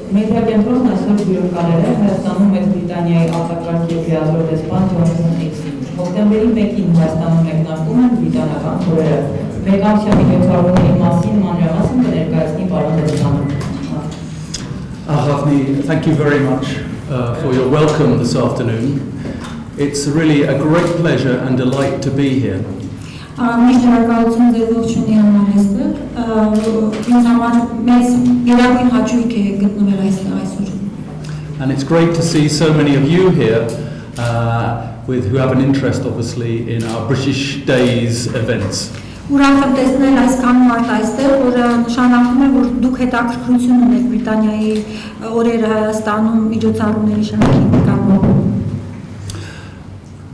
Մեդիա կենտրոնն այսօր հյուրընկալել է Հայաստանում Մեծ Բրիտանիայի արտակարգ և լիազոր դեսպան Ջոնաթան Էյվսի։ Հոկտեմբերի 1-ին Հայաստանում մեկնարկում են Բրիտանական օրերը։ Վերկամության միջոցառումների մասին մանրամասն կներկայացնի պարոն դեսպանը։ Աղավնի, thank you very much for your welcome this afternoon. It's really a great pleasure and delight to be here. And it's great to see so many of you here who have an interest, obviously, in our British Days events. Ուրախ եմ տեսնել այսքան մարդ այստեղ, որը նշանակում է, որ դուք հետաքրքրություն ունեք Բրիտանիայի օրերը Հայաստանում միջոցառումների շարքի կազմակերպում։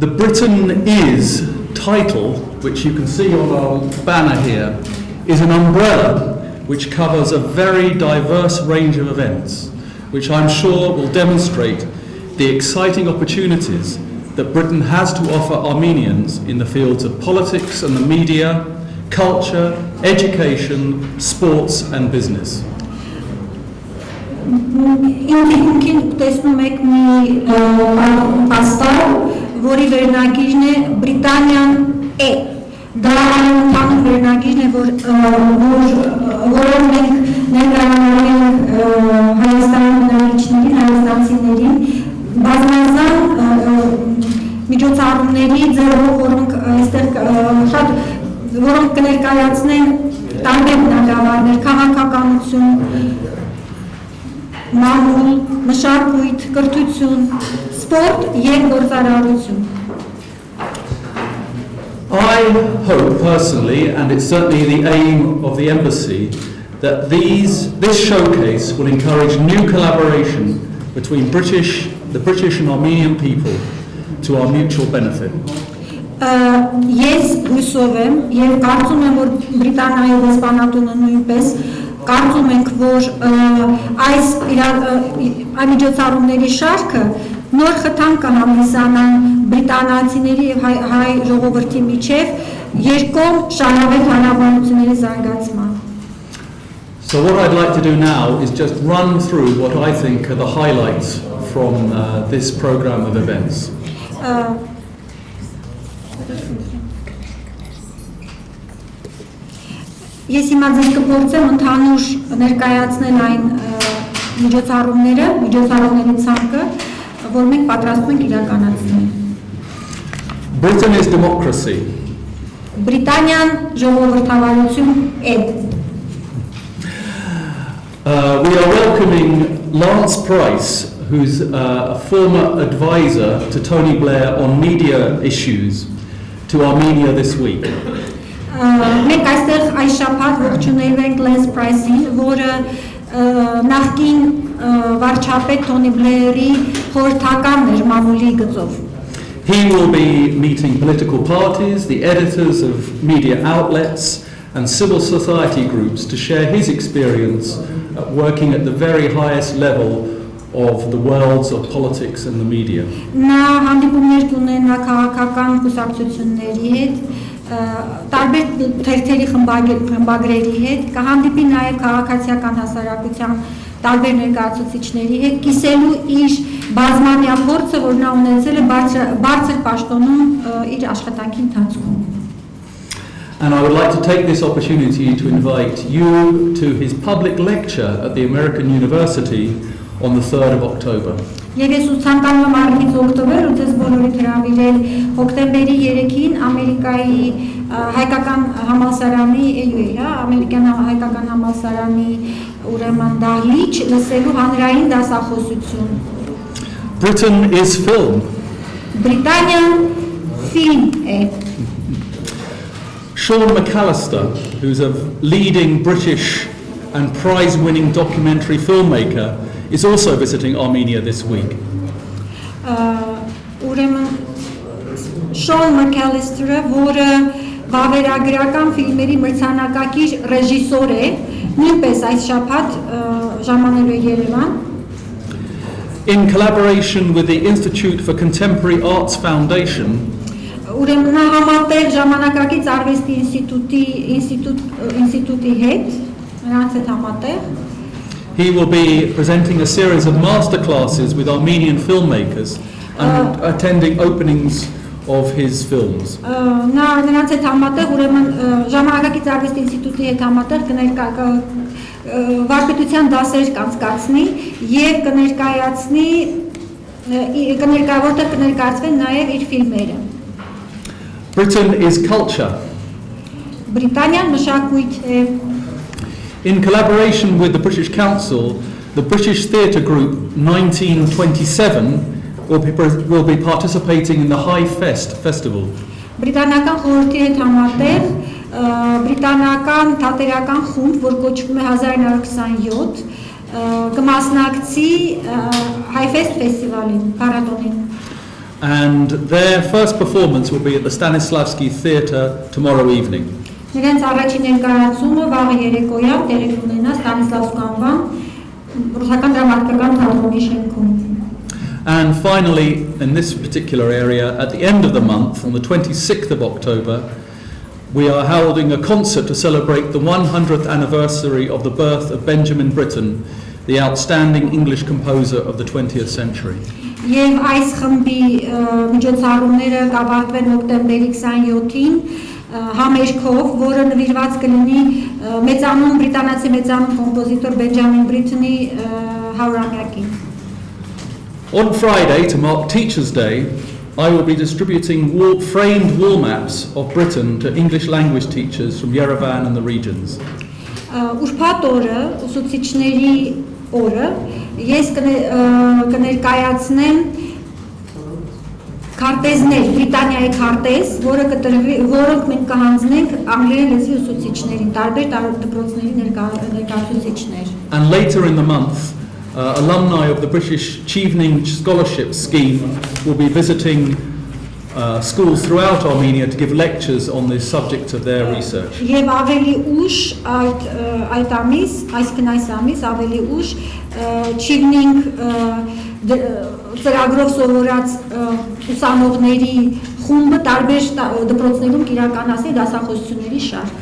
The Britain Is title, which you can see on our banner here, is an umbrella which covers a very diverse range of events, which I'm sure will demonstrate the exciting opportunities that Britain has to offer Armenians in the fields of politics and the media, culture, education, sports and business. Ինքին տեսնում եք մի պաստար, որի վերնագիրն է Բրիտանիան է։ Դա ընդհանուր վերնագիրն է, որով մենք ներկայացնում ենք Հայաստանի բնակիչներին, հայաստանցիներին, բազմազան միջոցառումների ձեռով, որոնք այստեղ շատ որոնք կներկայացնեն տարբեր բնագավառներ, քաղաքականություն, մամուլ, մշակույթ, կրթություն, սպորտ և գործարարություն։ I hope personally, and it's certainly the aim of the embassy, that this showcase will encourage new collaboration between the British and Armenian people to our mutual benefit. Ես հույսով եմ և կարծում եմ, որ Բրիտանիայի դեսպանատունը նույնպես կարծում ենք, որ այս միջոցառումների շարքը նոր խթան կհանդիսանան բրիտանացիների և հայ ժողովրդի միջև երկկողմ շահավետ հարաբերությունների զարգացման։ So what I'd like to do now is just run through what I think are the highlights from this program of events. Ես հիմա ձեզ կփորձեմ ընդհանուր ներկայացնել այն միջոցառումների ցանկը, որ մենք պատրաստում ենք իրականացնել։ Britain is democracy. Բրիտանիան ժողովրդավարություն է։ We are welcoming Lance Price, who's a former advisor to Tony Blair on media issues, to Armenia this week. Մենք այստեղ այս շաբաթ ողջունենք Lance Price-ին, որը նախկին վարչապետ Թոնի Բլեերի խորհրդականն էր մամուլի գծով։ He will be meeting political parties, the editors of media outlets and civil society groups to share his experience working at the very highest level of the worlds of politics and the media. Նա հանդիպումներ կունենա քաղաքական կուսակցությունների հետ, տարբեր թերթերի խմբագրերի հետ, կհանդիպի նաև քաղաքացիական հասարակության տարբեր ներկայացուցիչների հետ, կիսելու իր բազմամյա փորձը, որ նա ունեցել է բարձր պաշտոնում իր աշխատանքի ընթացքում։ And I would like to take this opportunity to invite you to his public lecture at the American University on the 3rd of October. Եվ ես ցանկանում եմ առիթ օկտոբեր ու ձեզ բոլորիդ հրավիրել հոկտեմբերի 3-ին Ամերիկայի հայկական համալսարանի ամերիկյան հայկական համալսարանի ուրեմն դահլիճ լսելու հանրային դասախոսություն։ Britain is film. Բրիտանիան ֆիլմ է։ Sean McAllister, who's a leading British and prize-winning documentary filmmaker, is also visiting Armenia this week. Ուրեմն Sean McAllister-ը, որը վավերագրական ֆիլմերի մրցանակակիր ռեժիսոր է, նույնպես այս շաբաթ ժամանելու է Երևան։ In collaboration with the Institute for Contemporary Arts Foundation, ուրեմն նա համատեղ ժամանակակից արվեստի ինստիտուտի հետ, նրանց հետ համատեղ he will be presenting a series of masterclasses with Armenian filmmakers and attending openings of his films. Նա նրանց հետ համատեղ ուրեմն ժամանակակից արվեստի ինստիտուտի հետ համատեղ վարպետության դասեր կանցկացնի եւ կներկայացնի որտեղ կներկայացվեն նաեւ իր ֆիլմերը. Britain is culture. Բրիտանիան մշակույթ է. In collaboration with the British Council, the British Theatre Group 1927 will be participating in the High Fest festival. Բրիտանական խորհրդի հետ համատեղ բրիտանական թատերական խումբ, որ կոչվում է 1927, կմասնակցի High Fest ֆեստիվալին, փառատոնին. And their first performance will be at the Stanislavski Theatre tomorrow evening. Նրանց առաջին ներկայացումը վաղը երեկոյան տեղի կունենա Ստանիսլավսկ անվան ռուսական դրամատիկական թատրոնի շենքում. And finally, in this particular area, at the end of the month, on the 26th of October, we are holding a concert to celebrate the 100th anniversary of the birth of Benjamin Britten, the outstanding English composer of the 20th century. Եվ այս խմբի միջոցառումները կավարտվեն հոկտեմբերի 27-ին համերգով, որը նվիրված կլինի մեծանուն բրիտանացի մեծանուն կոմպոզիտոր Benjamin Britten-ի 100-ամյակին. On Friday, to mark Teachers' Day, I will be distributing framed wall maps of Britain to English language teachers from Yerevan and the regions. Ուրբաթ օրը, ուսուցիչների օրը, ես կներկայացնեմ քարտեզներ, Բրիտանիայի քարտեզ, որոնք մենք կհանձնենք անգլերեն լեզվի ուսուցիչներին, տարբեր դպրոցների ներկայացուցիչներ. And later in the month, alumni of the British Chevening Scholarship Scheme will be visiting schools throughout Armenia to give lectures on the subject of their research. Եվ ավելի ուշ այդ ամիս, այսինքն այս ամիս ավելի ուշ Chevening ծրագրով սովորած ուսանողների խումբը տարբեր դպրոցներում կիրականացնի դասախոսությունների շարք.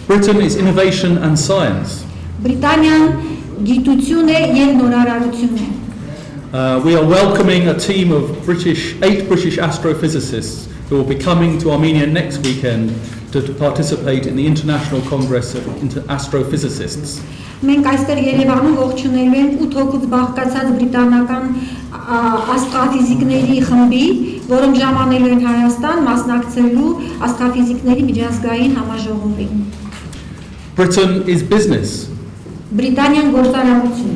Britain is innovation and science. Բրիտանիան գիտություն է եւ նորարարություն է. We are welcoming a team of 8 British astrophysicists who will be coming to Armenia next weekend to participate in the International Congress of Astrophysicists. Մենք այստեղ Երևանում ողջունելու ենք 8 հոգուց բաղկացած բրիտանական աստրոֆիզիկների խմբի, որոնք ժամանելու են Հայաստան մասնակցելու աստրոֆիզիկների միջազգային համաժողովին. Britain is business. Բրիտանիան գործարարություն է.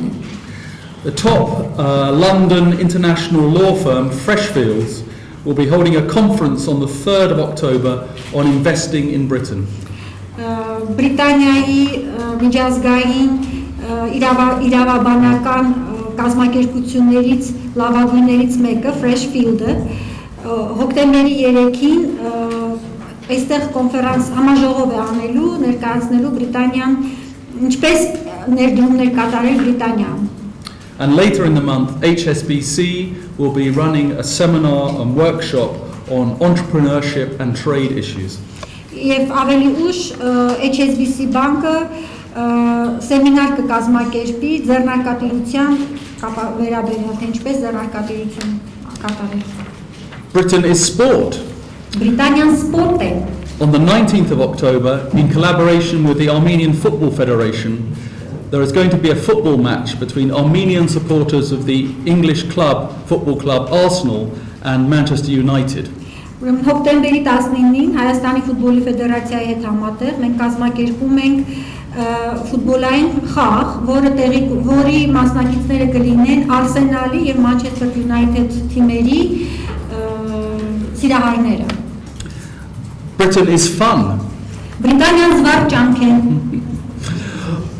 The top London international law firm Freshfields will be holding a conference on the 3rd of October on investing in Britain. Բրիտանիայի միջազգային իրավաբանական կազմակերպություններից լավագույններից մեկը Freshfield-ը հոկտեմբերի 3-ին այստեղ կոնֆերանս համաժողով է անելու ներկայացնելու Բրիտանիան ինչպես ներդրումներ կատարել Բրիտանիան. And later in the month, HSBC will be running a seminar and workshop on entrepreneurship and trade issues. Եվ ավելի ուշ HSBC բանկը սեմինար կկազմակերպի ձեռնարկատիրության վերաբերյալ, թե ինչպես ձեռնարկատիրություն կատարել. Britain is sport. Բրիտանիան սպորտ է. On the 19th of October, in collaboration with the Armenian Football Federation, there is going to be a football match between Armenian supporters of the English football club Arsenal and Manchester United. Ուրեմն հոկտեմբերի 19-ին Հայաստանի ֆուտբոլի ֆեդերացիայի հետ համատեղ մենք կազմակերպում ենք ֆուտբոլային խաղ, որի մասնակիցները կլինեն Arsenal-ի եւ Manchester United թիմերի սիրահարները. Britain is fun. Բրիտանիան զվարճանք է.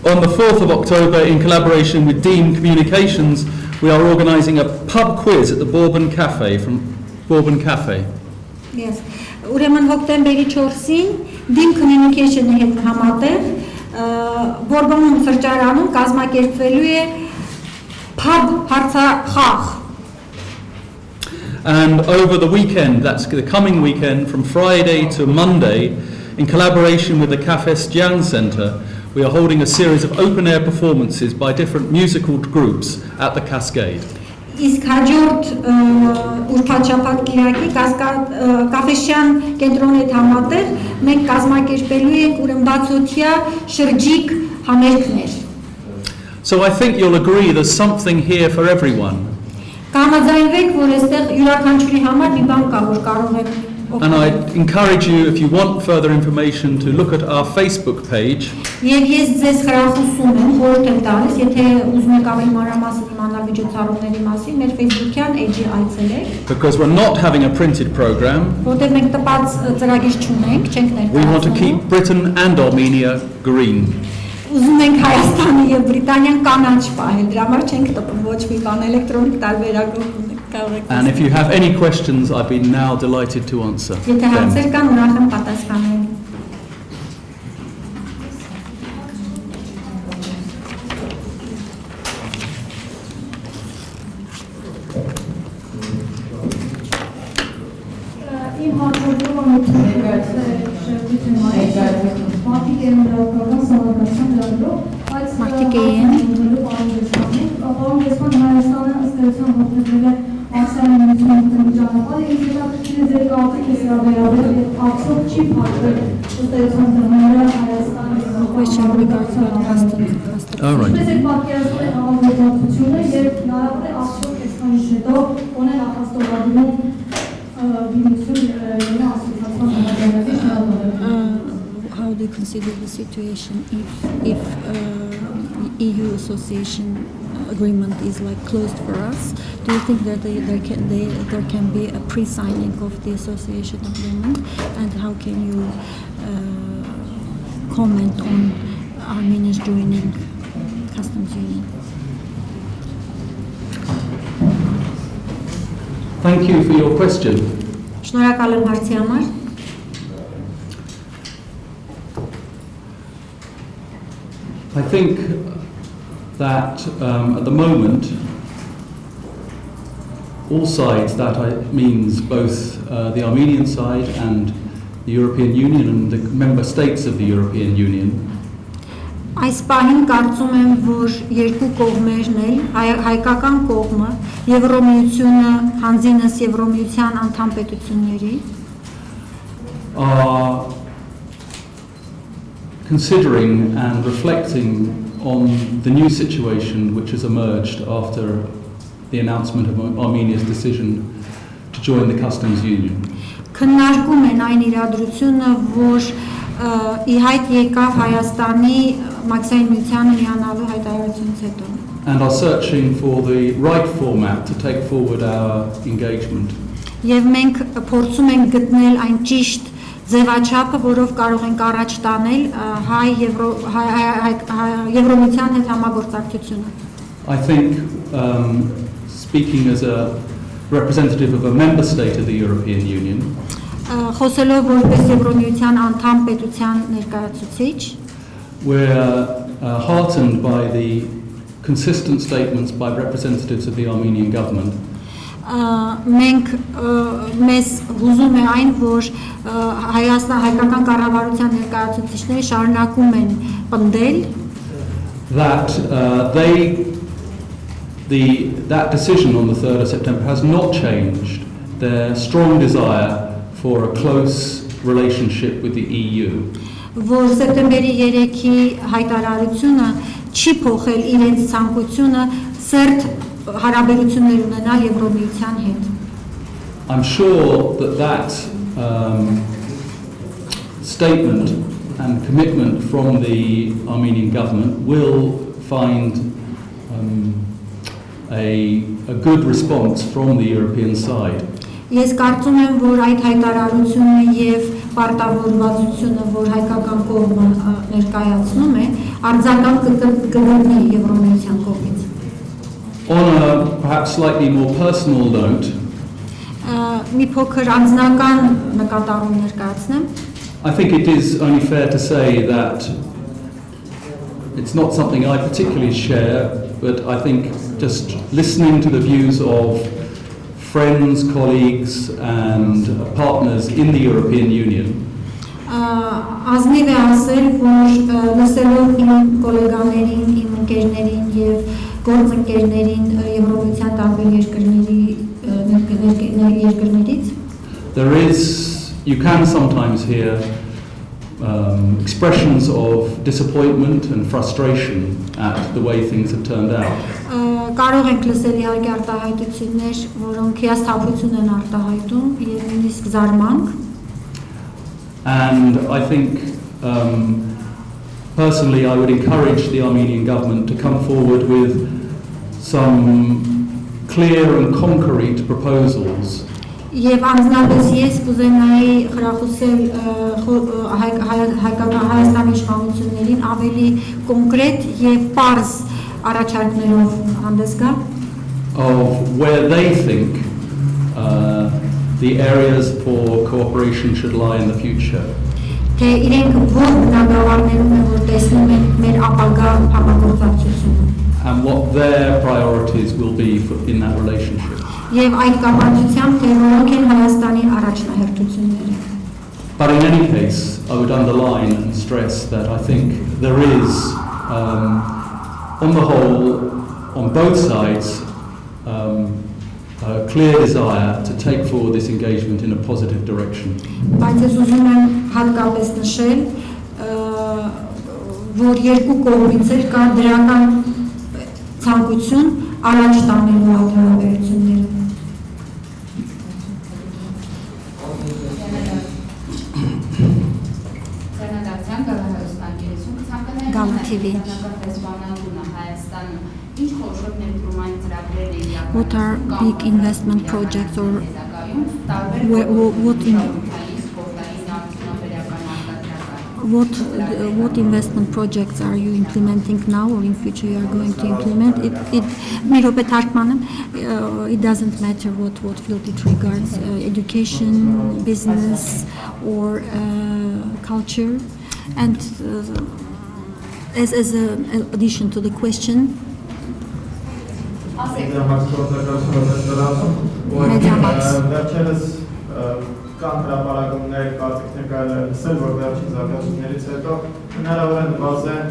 On the 4th of October, in collaboration with Dean Communications, we are organising a pub quiz at the Bourbon Cafe from Bourbon Cafe. Yes. Ուրեմն հոկտեմբերի 4-ին Dean Communication-ի հետ համատեղ Bourbon սրճարանում կազմակերպվելու է pub հարցախաղ. And over the weekend, that's the coming weekend, from Friday to Monday, in collaboration with the Café Stian Centre, we are holding a series of open-air performances by different musical groups at the Cascade. Իսկ հաջորդ ուրբաթ-շաբաթ կիրակի կաֆեշյան կենտրոնի հետ համատեղ մենք կազմակերպելու ենք ուրեմն բացօթյա շրջիկ համերգներ։ So I think you'll agree there's something here for everyone. Կհամաձայնվեք, որ այստեղ յուրաքանչյուրի համար մի բան կա, որ կարող են And I encourage you, if you want further information, to look at our Facebook page. Եվ ես ձեզ խրախուսում եմ, խորհուրդ եմ տալիս, եթե ուզում եք ավելի մանրամասն իմանալ միջոցառումների մասին, մեր Facebook-յան էջի այցելեք։ Because we're not having a printed program. Որտեղ մենք տպած ծրագիր չունենք, չենք ներկայացնում։ We want to keep Britain and Armenia green. Ուզում ենք Հայաստանը եւ Բրիտանիան կանաչ պահել, դրա համար չենք տպում ոչ մի բան էլեկտրոնիկ տարբերակով կարող եք։ And if you have any questions, I'd be now delighted to answer. Եթե հարցեր կան, ուրախ եմ պատասխանել։ Իմ հաղորդումը Մարդիկ էին Պարոն դեսպան Հայաստանը ըստ էության հոկտեմբերի ասիան ճանապարհը ինձ հետաքրքիր է ձեր կարծիքը սրա վերաբերյալ եւ արդյոք չի փոխվել ըստ էության դրները Հայաստանի question regards to All right. Ես պատկերացնում եմ համագործակցությունը եւ հնարավոր է արդյոք այսքանից հետո ունեն նախաստորագրում How do you consider the situation if EU association agreement is like closed for us? Do you think that there can be a pre-signing of the association agreement? And how can you comment on Armenia's joining customs union? Thank you for your question. Շնորհակալ եմ հարցի համար։ I think that at the moment, all sides, that means both the Armenian side and the European Union and the member states of the European Union, Այս պահին կարծում եմ, որ երկու կողմերն էլ, հայկական կողմը, Եվրոմիությունը, հանձինս Եվրոմիության անդամ պետությունների, are considering and reflecting on the new situation which has emerged after the announcement of Armenia's decision to join the customs union. Քննարկում են այն իրադրությունը, որ ի հայտ եկավ Հայաստանի մաքսային միությանը միանալու հայտարարությունից հետո։ And are searching for the right format to take forward our engagement. Եվ մենք փորձում ենք գտնել այն ճիշտ ձևաչափը, որով կարող ենք առաջ տանել Եվրոմիության հետ համագործակցությունը։ I think, speaking as a representative of a member state of the European Union, Խոսելով որպես Եվրոմիության անդամ պետության ներկայացուցիչ, we're heartened by the consistent statements by representatives of the Armenian government. Մենք մեզ հուզում է այն, որ հայկական կառավարության ներկայացուցիչները շարունակում են պնդել, that that decision on the 3rd of September has not changed their strong desire for a close relationship with the EU. Որ սեպտեմբերի 3-ի հայտարարությունը չի փոխել իրենց ցանկությունը սերտ հարաբերություններ ունենալ Եվրոմիության հետ։ I'm sure that statement and commitment from the Armenian government will find a good response from the European side. Ես կարծում եմ, որ այդ հայտարարությունը եւ պարտավորվածությունը, որ հայկական կողմը ներկայացնում է, արձագանք կգտնի Եվրոմիության կողմից։ On a perhaps slightly more personal note, մի փոքր անձնական նկատառում ներկայացնեմ։ I think it is only fair to say that it's not something I particularly share, but I think just listening to the views of friends, colleagues and partners in the European Union, Ազնիվ է ասել, որ լսելով իմ գոլեգաներին, իմ ընկերներին և գործընկերներին Եվրոպության տարբեր երկրներից there is, you can sometimes hear expressions of disappointment and frustration at the way things have turned out. Կարող ենք լսել իհարկե արտահայտություններ, որոնք հիասթափություն են արտահայտում և նույնիսկ զարմանք. And I think personally I would encourage the Armenian government to come forward with some clear and concrete proposals. Եվ անձնապես ես կուզենայի խրախուսել Հայաստանի իշխանություններին ավելի կոնկրետ և պարզ առաջարկներով հանդես գալ of where they think the areas for cooperation should lie in the future. Թե իրենք որ բնագավառներում են, որ տեսնում են մեր ապագա համագործակցությունը And what their priorities will be in that relationship. Եվ այդ կապակցությամբ թե որոնք են Հայաստանի առաջնահերթությունները. But in any case, I would underline and stress that I think there is, on the whole, on both sides, a clear desire to take forward this engagement in a positive direction. Բայց ես ուզում եմ հատկապես նշել, որ երկու կողմից էլ կա դրական ցանկություն առաջ տանելու այդ հարաբերությունները. Դեսպանատունը Հայաստանում ինչ խոշոր ներդրումային ծրագրեր են իրականացնում What are big investment projects or what investment projects are you implementing now or in future you are going to implement? It doesn't matter what field it regards, education, business or culture. And as an addition to the question, կան հրապարակումներ, կարծիքներ կարելի է լսել, որ վերջին զարգացումներից հետո հնարավոր է նվազեն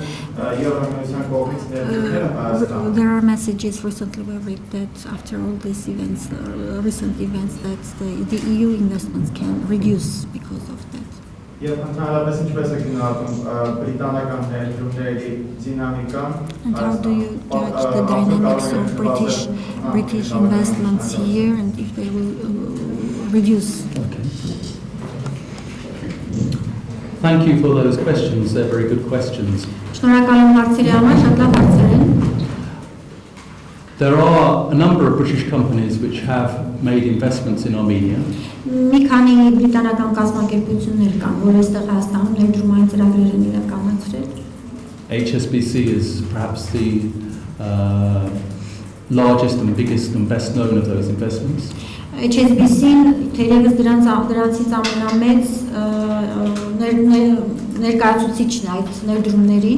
Եվրոմիության կողմից ներդրումները Հայաստանում. There are messages recently we read that after all these events, recent events, that the EU investments can reduce because of that. Եվ ընդհանրապես ինչպես է գնահատում բրիտանական ներդրումների դինամիկան? And how do you judge the dynamics of British investments here and if they will reduce? Okay. Thank you for those questions. They're very good questions. There are a number of British companies which have made investments in Armenia. Մի քանի բրիտանական կազմակերպություններ կան, որ այստեղ Հայաստանում ներդրումային ծրագրեր են իրականացրել. HSBC is perhaps the largest and biggest and best known of those investments. HSBC-ն թերևս դրանցից ամենամեծ ներկայացուցիչն է այդ ներդրումների.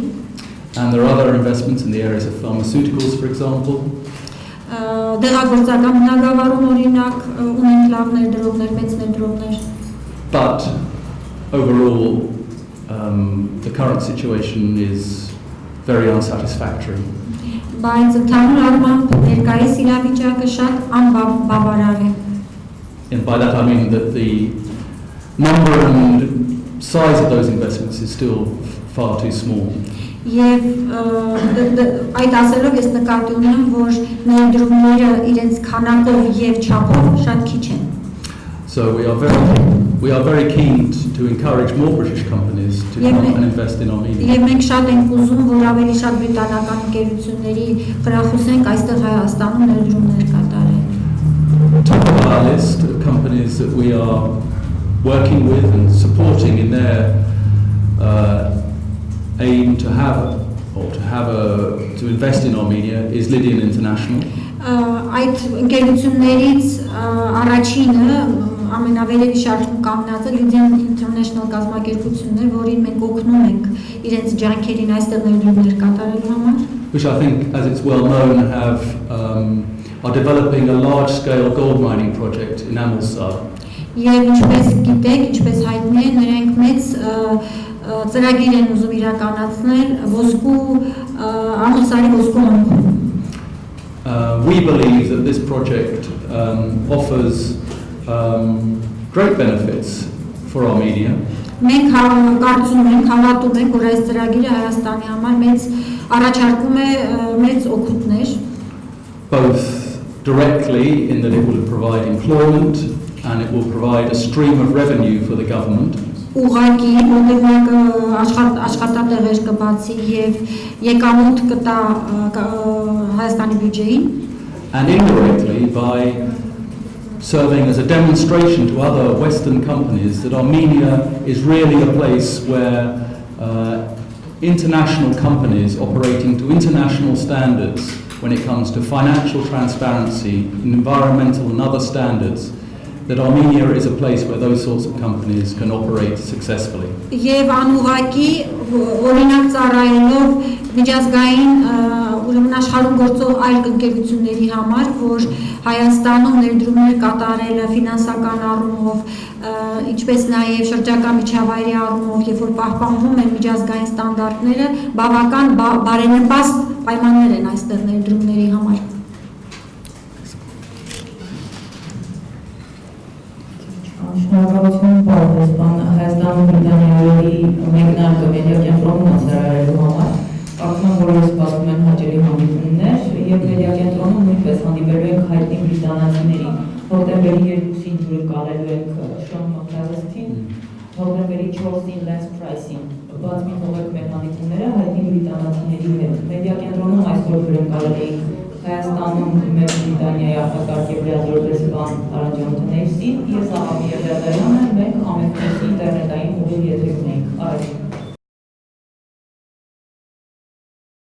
And there are other investments in the areas of pharmaceuticals, for example. Դեղագործական բնագավառում օրինակ ունեն լավ ներդրողներ, մեծ ներդրողներ. But overall, the current situation is very unsatisfactory. Բայց ընդհանուր առմամբ ներկայիս իրավիճակը շատ անբավարար է. And by that I mean that the number and size of those investments is still far too small. Եվ այդ ասելով ես նկատի ունեմ, որ ներդրումները իրենց քանակով եւ չափով շատ քիչ են. So we are very keen to encourage more British companies to come and invest in Armenia. Եվ մենք շատ ենք ուզում, որ ավելի շատ բրիտանական ընկերությունների խրախուսենք այստեղ Հայաստանում ներդրումներ կատարել. Top of our list of companies that we are working with and supporting in their aim to invest in Armenia is Lydian International. Այդ ընկերություններից առաջինը ամենավերևի շարքում կանգնած է Lydian International կազմակերպությունն է, որին մենք օգնում ենք իրենց ջանքերին այստեղ ներդրումներ կատարելու համար. Which I think, as it's well known, are developing a large-scale gold mining project in Amulsar. Եվ ինչպես գիտեք, ինչպես հայտնի է, նրանք մեծ ծրագիր են ուզում իրականացնել ոսկու ամուսարի ոսկու համակում։ We believe that this project offers great benefits for our media. Մենք կարծում ենք, հավատում ենք, որ այս ծրագիրը Հայաստանի համար առաջարկում է մեծ օգուտներ, both directly in that it will provide employment and it will provide a stream of revenue for the government. Ուղղակի աշխատատեղեր կբացի եւ եկամուտ կտա Հայաստանի բյուջեին, and indirectly by serving as a demonstration to other Western companies that Armenia is really a place where international companies operating to international standards when it comes to financial transparency, environmental and other standards, that Armenia is a place where those sorts of companies can operate successfully. Եվ անուղակի օրինակ ծառայելով միջազգային ուրեմն աշխարհում գործող այլ ընկերությունների համար, որ Հայաստանում ներդրումներ կատարելը ֆինանսական առումով, ինչպես նաև շրջակա միջավայրի առումով, երբ որ պահպանվում են միջազգային ստանդարտները, բավական բարենպաստ պայմաններ են այստեղ ներդրումների համար։ Շնորհակալություն Դեսպան Հայաստանի Բրիտանիայի մեկնարկը մեդիա կենտրոնում անցարարելու համար։ Կարծում եմ, որ ես սպասում են հաճելի հանդիպումներ եւ մեդիա կենտրոնում նույնպես հանդիպելու ենք հայտնի բրիտանացիներին։ Հոկտեմբերի 2-ին ջուրը կարելու ենք Շոն Մակդալեստին, հոկտեմբերի 4-ին Լենս Պրայսին։ Բաց մի թողեք մեր հանդիպումները հայտնի բրիտանացիների հետ։ Մեդիա կենտրոնում այսօր հյուրընկալել էինք Հայաստանում Մեծ Բրիտանիայի արտակարգ եւ լիազոր դեսպան Ջոնաթան Էյվսին, ես Աղավի Եվրադարյանը, մենք ամենքնեսի ինտերնետ